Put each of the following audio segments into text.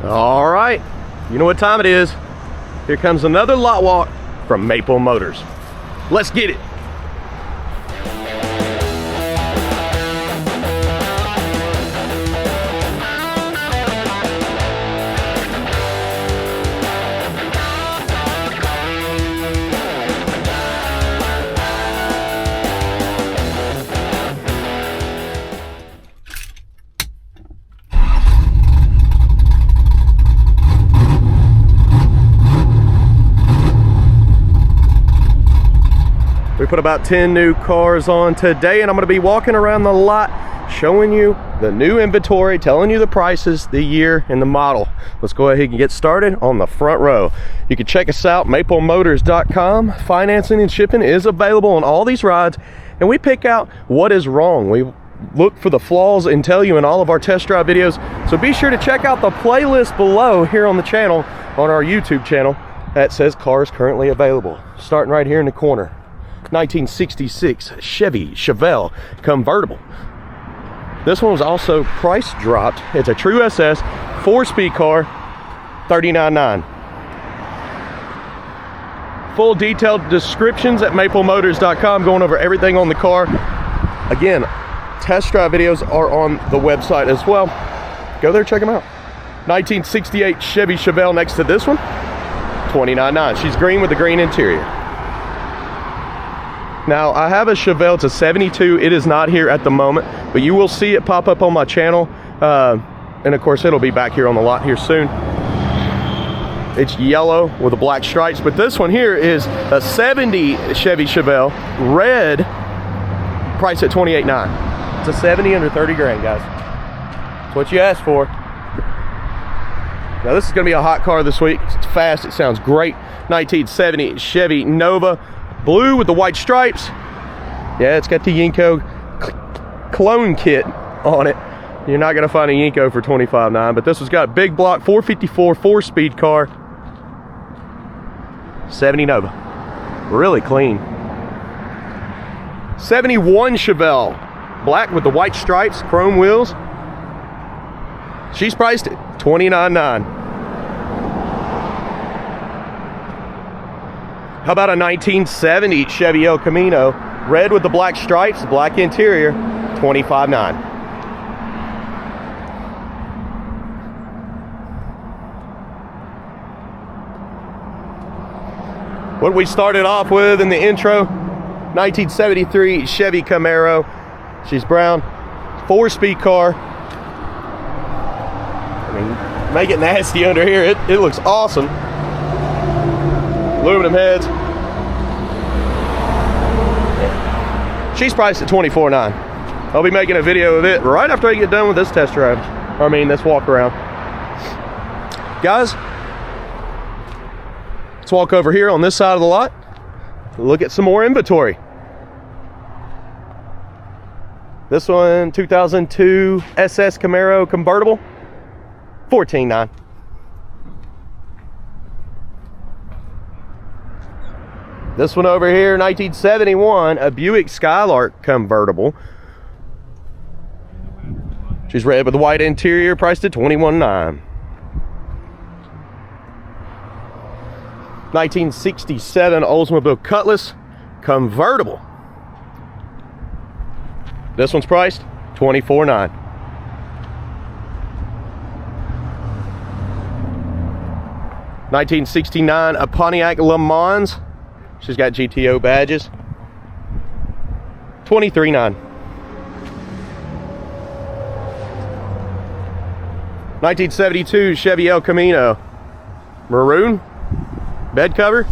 All right, you know what time it is. Here comes another lot walk from Maple Motors. Let's get it. We put about 10 new cars on today, and I'm going to be walking around the lot showing you the new inventory, telling you the prices, the year, and the model. Let's go ahead and get started on the front row. You can check us out, maplemotors.com. Financing and shipping is available on all these rides, and we pick out what is wrong. We look for the flaws and tell you in all of our test drive videos. So be sure to check out the playlist below here on the channel, on our YouTube channel, that says cars currently available. Starting right here in the corner. 1966 Chevy Chevelle convertible. This one was also price dropped. It's a true SS 4-speed car, $39,900. Full detailed descriptions at maplemotors.com, going over everything on the car. Again, test drive videos are on the website as well. Go there, check them out. 1968 Chevy Chevelle next to this one, $29,900. She's green with the green interior. Now, I have a Chevelle, it's a 72. It is not here at the moment, but you will see it pop up on my channel. And of course, it'll be back here on the lot here soon. It's yellow with the black stripes, but this one here is a 70 Chevy Chevelle, red, priced at $28,900. It's a 70 under 30 grand, guys. That's what you asked for. Now, this is gonna be a hot car this week. It's fast, it sounds great. 1970 Chevy Nova, blue with the white stripes. Yeah, it's got the Yenko clone kit on it. You're not gonna find a Yenko for $25,900, but this has got big block 454 4-speed car, 70 Nova, really clean. 71 Chevelle, black with the white stripes, chrome wheels. She's priced at $29,900. How about a 1970 Chevy El Camino, red with the black stripes, black interior, $25,900. What we started off with in the intro, 1973 Chevy Camaro. She's brown, 4-speed car. I mean, make it nasty under here. It looks awesome. Aluminum heads. She's priced at $24,900. I'll be making a video of it right after I get done with this test drive. I mean, this walk around. Guys, let's walk over here on this side of the lot. Look at some more inventory. This one, 2002 SS Camaro convertible, $14,900. This one over here, 1971, a Buick Skylark convertible. She's red with the white interior, priced at $21,900. 1967 Oldsmobile Cutlass convertible. This one's priced $24,900. 1969 a Pontiac Le Mans. She's got GTO badges. $23,900. 1972 Chevy El Camino, maroon, bed cover,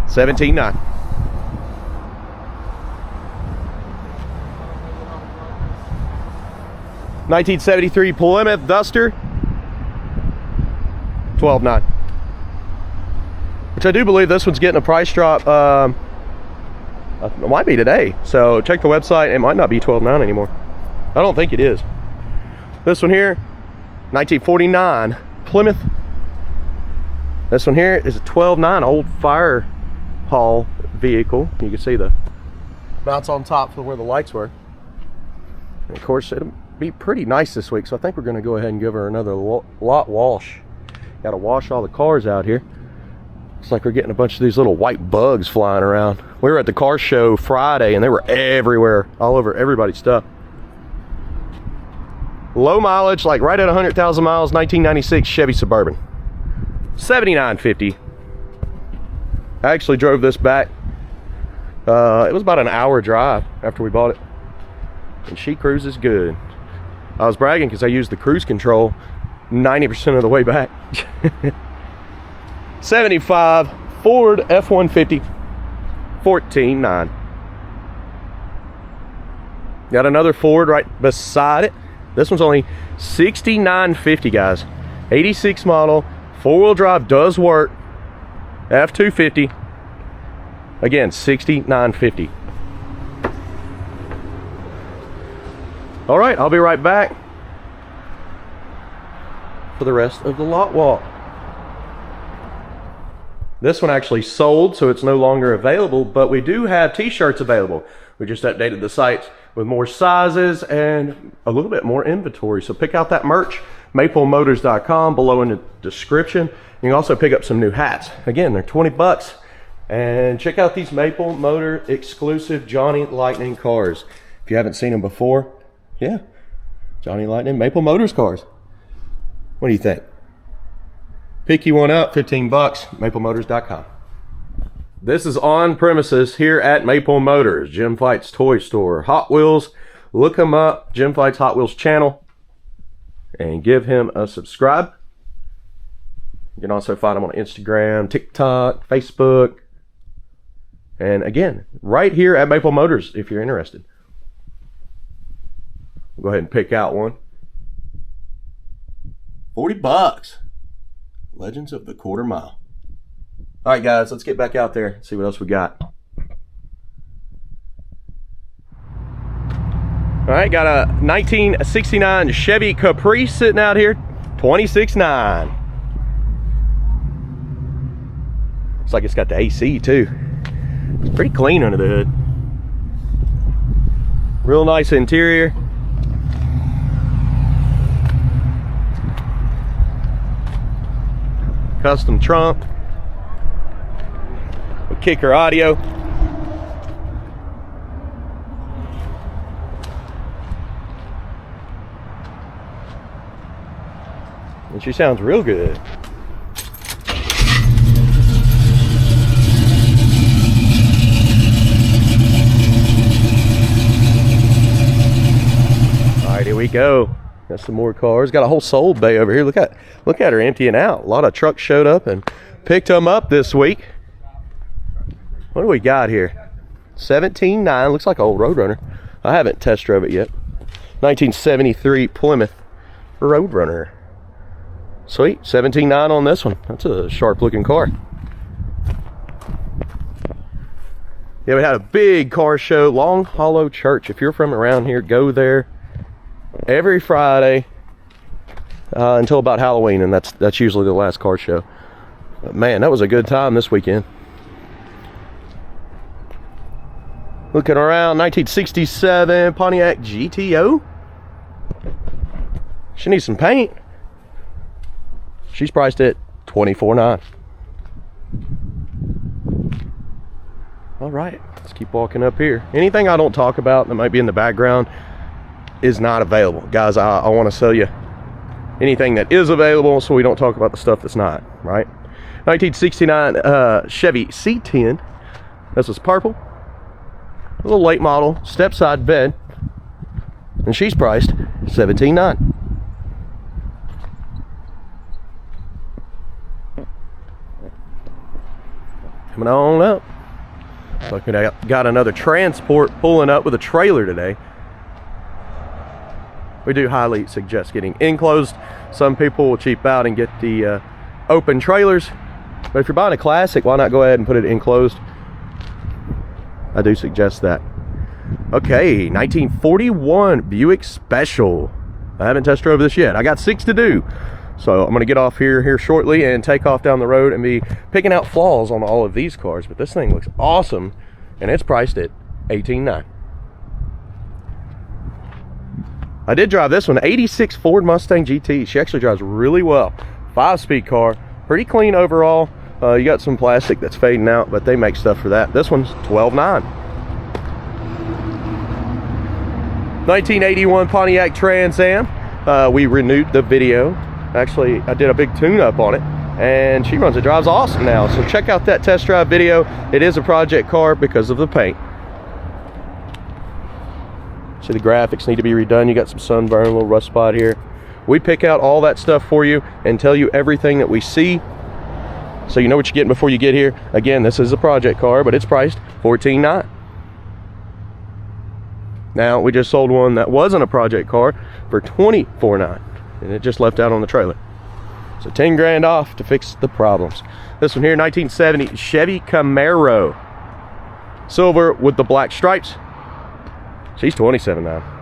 $17,900. 1973 Plymouth Duster, $12,900. Which I do believe this one's getting a price drop. It might be today. So check the website. It might not be $12,900 anymore. I don't think it is. This one here, 1949 Plymouth. This one here is a $12,900 old fire hall vehicle. You can see the mounts on top for where the lights were. And of course, it'll be pretty nice this week. So I think we're going to go ahead and give her another lot wash. Got to wash all the cars out here. It's like we're getting a bunch of these little white bugs flying around. We were at the car show Friday and they were everywhere, all over everybody's stuff. Low mileage, like right at 100,000 miles, 1996 Chevy Suburban. $79.50. I actually drove this back. It was about an hour drive after we bought it. And she cruises good. I was bragging because I used the cruise control 90% of the way back. 75 Ford F-150, $14,900. Got another Ford right beside it. This one's only $69.50, guys. 86 model, four-wheel drive, does work. F-250. Again, $69.50. All right, I'll be right back for the rest of the lot walk. This one actually sold, so it's no longer available, but we do have t-shirts available. We just updated the sites with more sizes and a little bit more inventory. So pick out that merch, maplemotors.com, below in the description. You can also pick up some new hats. Again, they're 20 bucks. And check out these Maple Motor exclusive Johnny Lightning cars. If you haven't seen them before, yeah, Johnny Lightning, Maple Motors cars. What do you think? Pick you one up, 15 bucks, maplemotors.com. This is on premises here at Maple Motors, Jim Fight's toy store. Hot Wheels, look him up, Jim Fight's Hot Wheels channel, and give him a subscribe. You can also find him on Instagram, TikTok, Facebook, and again, right here at Maple Motors if you're interested. Go ahead and pick out one. 40 bucks. Legends of the Quarter Mile. All right, guys, let's get back out there and see what else we got. All right, got a 1969 Chevy Capri sitting out here, $26,900. Looks like it's got the AC too. It's pretty clean under the hood. Real nice interior. Custom trunk with kicker audio. And she sounds real good. All right, here we go. Got some more cars. Got a whole sold bay over here. Look at her emptying out. A lot of trucks showed up and picked them up this week. What do we got here? 17.9. Looks like an old Roadrunner. I haven't test drove it yet. 1973 Plymouth Roadrunner. Sweet. 17.9 on this one. That's a sharp looking car. Yeah, we had a big car show, Long Hollow Church. If you're from around here, go there every Friday until about Halloween, and that's usually the last car show. But man, that was a good time this weekend. Looking around, 1967 Pontiac GTO. She needs some paint. She's priced at $24,900. All right, let's keep walking up here. Anything I don't talk about that might be in the background is not available. Guys, I want to sell you anything that is available so we don't talk about the stuff that's not, right? 1969 Chevy C10. This is purple. A little late model, step side bed. And she's priced $17,900. Coming on up. Looking, I got another transport pulling up with a trailer today. We do highly suggest getting enclosed. Some people will cheap out and get the open trailers. But if you're buying a classic, why not go ahead and put it enclosed? I do suggest that. Okay, 1941 Buick Special. I haven't test drove this yet. I got 6 to do. So I'm going to get off here shortly and take off down the road and be picking out flaws on all of these cars. But this thing looks awesome, and it's priced at $18,900. I did drive this one, 86 Ford Mustang GT. She actually drives really well. 5-speed car, pretty clean overall. You got some plastic that's fading out, but they make stuff for that. This one's 12.9. 1981 Pontiac Trans Am. We renewed the video. Actually, I did a big tune-up on it, and she runs and drives awesome now. So check out that test drive video. It is a project car because of the paint. See, the graphics need to be redone. You got some sunburn, a little rust spot here. We pick out all that stuff for you and tell you everything that we see, so you know what you're getting before you get here. Again, this is a project car, but it's priced $14,900. Now, we just sold one that wasn't a project car for $24,900, and it just left out on the trailer. So 10 grand off to fix the problems. This one here, 1970 Chevy Camaro. Silver with the black stripes. She's $27,900.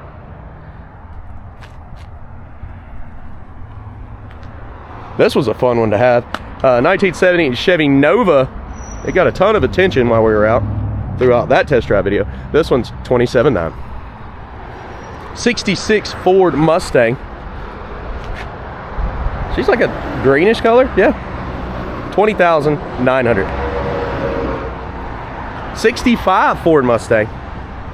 This was a fun one to have. 1970 Chevy Nova. It got a ton of attention while we were out throughout that test drive video. This one's $27,900. 66 Ford Mustang. She's like a greenish color, yeah. $20,900. 65 Ford Mustang,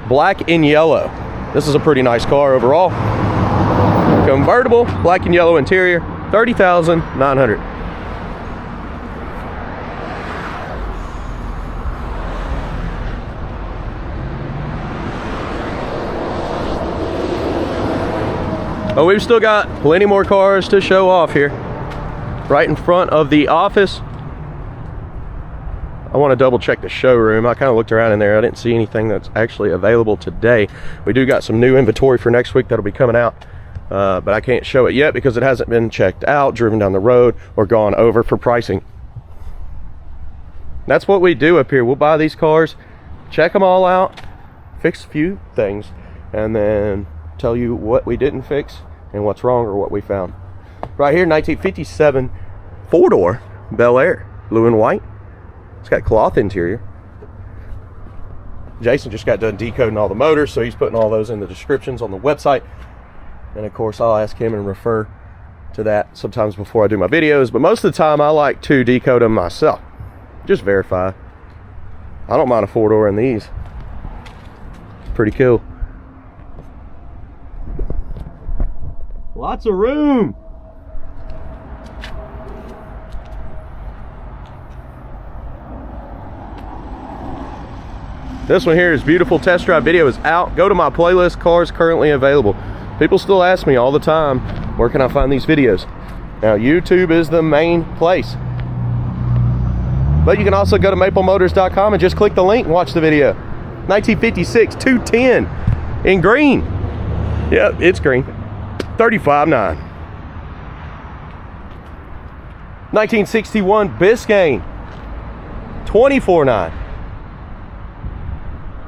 black and yellow. This is a pretty nice car overall. Convertible, black and yellow interior, $30,900. Oh, we've still got plenty more cars to show off here. Right in front of the office. I want to double check the showroom. I kind of looked around in there. I didn't see anything that's actually available today. We do got some new inventory for next week that'll be coming out. But I can't show it yet because it hasn't been checked out, driven down the road, or gone over for pricing. That's what we do up here. We'll buy these cars, check them all out, fix a few things, and then tell you what we didn't fix and what's wrong or what we found. Right here, 1957 4-door Bel Air, blue and white. It's got cloth interior. Jason just got done decoding all the motors, so he's putting all those in the descriptions on the website. And of course, I'll ask him and refer to that sometimes before I do my videos, but most of the time I like to decode them myself. Just verify. I don't mind a 4-door in these. Pretty cool. Lots of room. This one here is beautiful. Test drive video is out. Go to my playlist, cars currently available. People still ask me all the time, where can I find these videos? Now, YouTube is the main place, but you can also go to maplemotors.com and just click the link and watch the video. 1956 210 in green. Yep, it's green. $35,900. 1961 Biscayne, $24,900.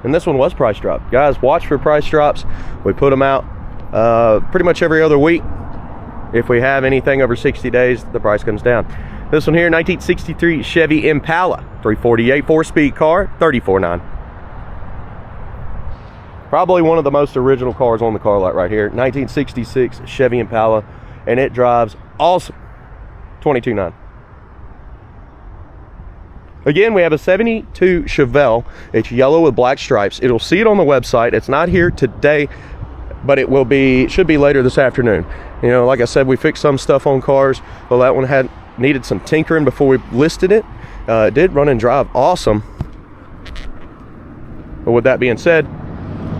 And this one was price drop. Guys, watch for price drops. We put them out pretty much every other week. If we have anything over 60 days, the price comes down. This one here, 1963 Chevy Impala, 348 4-speed car, $34,900. Probably one of the most original cars on the car lot right here. 1966 Chevy Impala, and it drives awesome. $22,900. Again, we have a 72 Chevelle. It's yellow with black stripes. It'll see it on the website. It's not here today, but it will be, should be later this afternoon. You know, like I said, we fixed some stuff on cars. Well, that one had needed some tinkering before we listed it. It did run and drive awesome. But with that being said,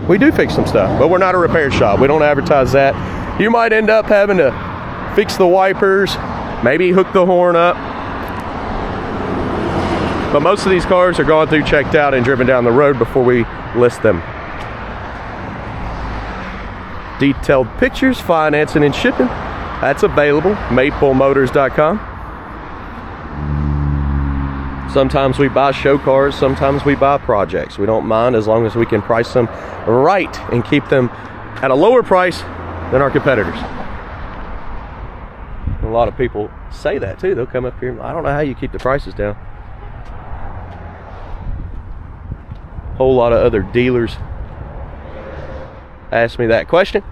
we do fix some stuff, but we're not a repair shop. We don't advertise that. You might end up having to fix the wipers, maybe hook the horn up. But most of these cars are gone through, checked out, and driven down the road before we list them. Detailed pictures, financing, and shipping. That's available, maplemotors.com. Sometimes we buy show cars, sometimes we buy projects. We don't mind as long as we can price them right and keep them at a lower price than our competitors. A lot of people say that too. They'll come up here, I don't know how you keep the prices down. Whole lot of other dealers ask me that question.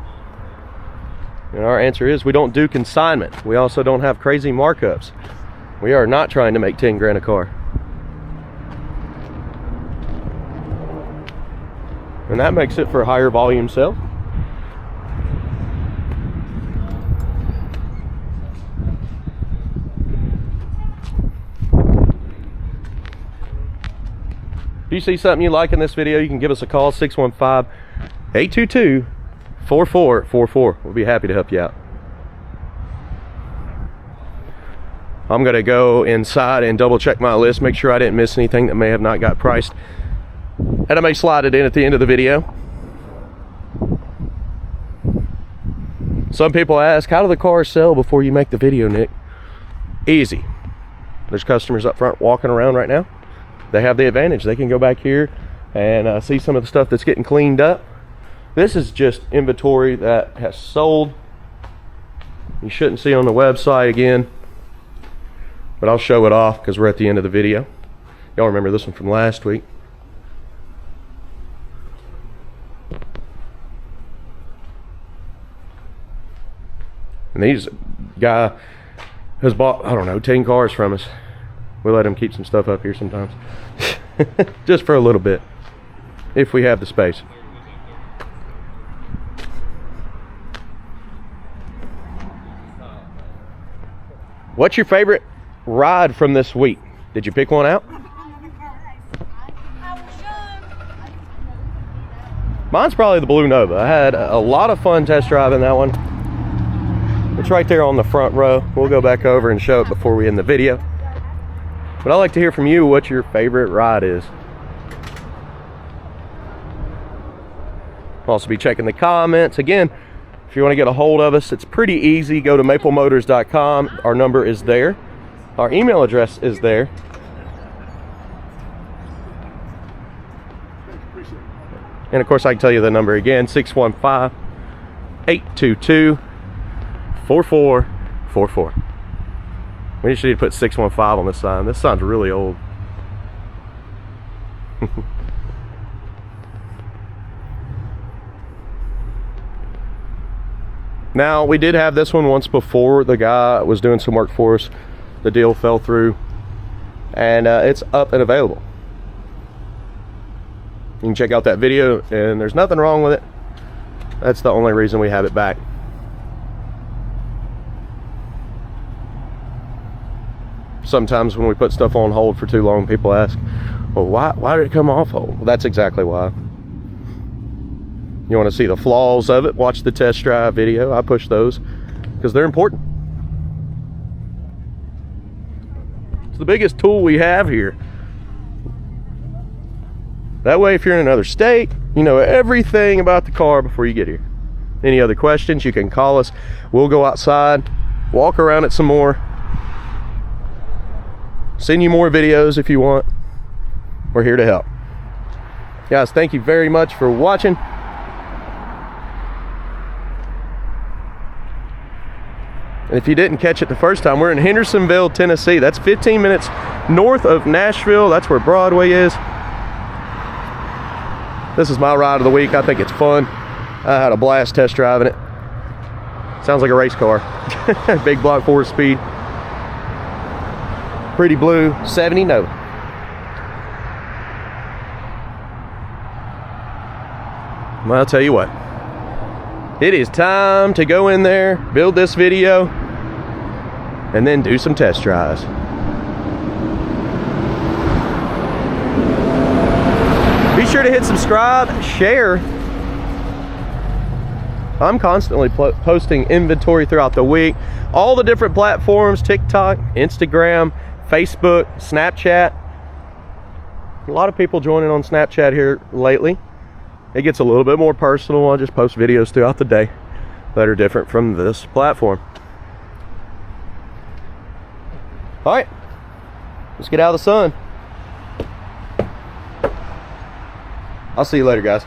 And our answer is we don't do consignment. We also don't have crazy markups. We are not trying to make 10 grand a car. And that makes it for a higher volume sale. If you see something you like in this video, you can give us a call, 615-822-4444. We'll be happy to help you out. I'm gonna go inside and double check my list, make sure I didn't miss anything that may have not got priced. And I may slide it in at the end of the video. Some people ask, how do the cars sell before you make the video, Nick? Easy. There's customers up front walking around right now. They have the advantage. They can go back here and see some of the stuff that's getting cleaned up. This is just inventory that has sold. You shouldn't see on the website again, but I'll show it off because we're at the end of the video. Y'all remember this one from last week. And these guy has bought, I don't know, 10 cars from us. We let him keep some stuff up here sometimes. Just for a little bit, if we have the space. What's your favorite ride from this week? Did you pick one out? Mine's probably the Blue Nova. I had a lot of fun test driving that one. It's right there on the front row. We'll go back over and show it before we end the video. But I'd like to hear from you what your favorite ride is. I'll also be checking the comments. Again, if you want to get a hold of us, it's pretty easy. Go to maplemotors.com. Our number is there. Our email address is there. And of course, I can tell you the number again, 615-822-4444. We just need to put 615 on this sign. This sign's really old. Now, we did have this one once before. The guy was doing some work for us. The deal fell through. And it's up and available. You can check out that video, and there's nothing wrong with it. That's the only reason we have it back. Sometimes when we put stuff on hold for too long, people ask, well, why did it come off hold? Well, that's exactly why. You want to see the flaws of it, watch the test drive video. I push those because they're important. It's the biggest tool we have here. That way, if you're in another state, you know everything about the car before you get here. Any other questions, you can call us. We'll go outside, walk around it some more, send you more videos if you want. We're here to help. Guys, thank you very much for watching. And if you didn't catch it the first time, we're in Hendersonville, Tennessee. That's 15 minutes north of Nashville. That's where Broadway is. This is my ride of the week. I think it's fun. I had a blast test driving it. Sounds like a race car. Big block 4-speed. Pretty blue 70 Nova. Well, I'll tell you what. It is time to go in there, build this video, and then do some test drives. Be sure to hit subscribe, share. I'm constantly posting inventory throughout the week. All the different platforms, TikTok, Instagram, Facebook, Snapchat. A lot of people joining on Snapchat here lately. It gets a little bit more personal. I just post videos throughout the day that are different from this platform. All right, let's get out of the sun. I'll see you later, guys.